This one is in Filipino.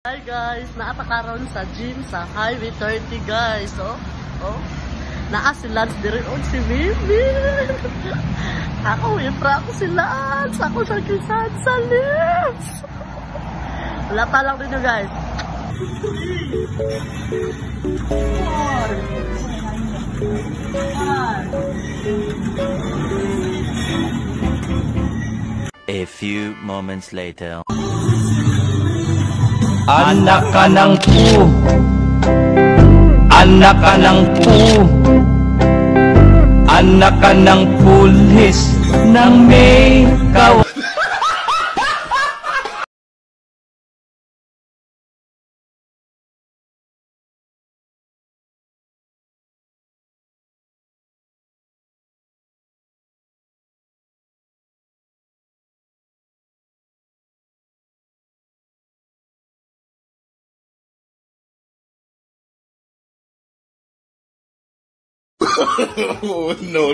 Hi guys, naatakaron sa gym sa Highway 30 guys. Naa si Lance dire on si Mimi. Ako ifra ko si Lance. Ako sa kisan sa lips. Wala pa lang din guys. A few moments later. Anak ka ng pu, anak ka ng pu, anak ka ng pulis ng may kaw. Oh, no.